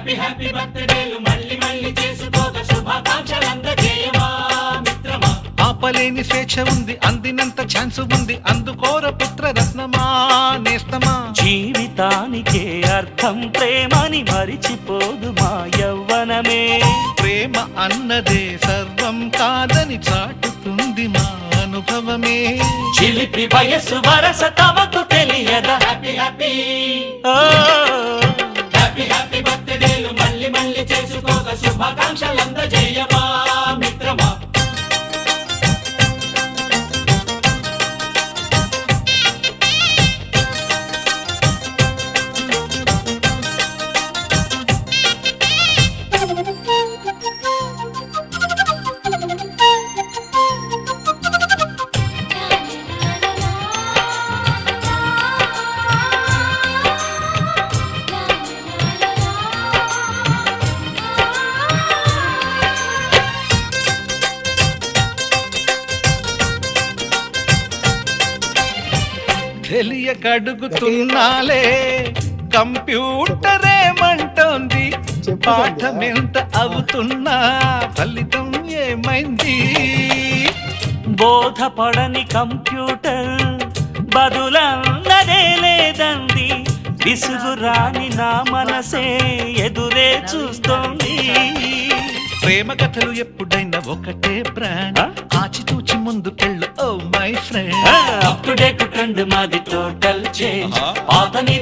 Happy happy బర్త్డేలు మళ్ళీ మళ్ళీ చేసుకోక శుభాకాంక్షలందజేయమా మిత్రమా. ఆపలేని స్వేచ్ఛ ఉంది, అందినంత ఛాన్స్ ఉంది, అందుకోర పుత్ర రత్నమా నేస్తమా. జీవితానికే అర్థం ప్రేమని మరిచిపోదు మా యవ్వనమే. ప్రేమ అన్నదే సర్వం కాదని చాటుతుంది మా అనుభవమే. చిలిపి వయస్సు వరస తమకు తెలియదా. హ్యాపీ హ్యాపీ ఓ హ్యాపీ హ్యాపీ బర్త్డేలు మళ్ళీ మళ్ళీ చేసుకోక శుభాకాంక్షలందజేయమా మిత్రమా. తెలియకడుగుతున్నాలే కంప్యూటరేమంటోంది. పాఠమెంత అవుతున్నా ఫలితం ఏమైంది. బోధపడని కంప్యూటర్ బదులన్నదే లేదంది. విసుగురాని నా మనసే ఎదురే చూస్తోంది. ప్రేమ కథలు ఎప్పుడైనా ఒకటే బ్రాండ్, ఆచితూచి ముందుకెళ్ళు oh my friend. Up to date trend మాది టోటల్ చేంజ్. పాతని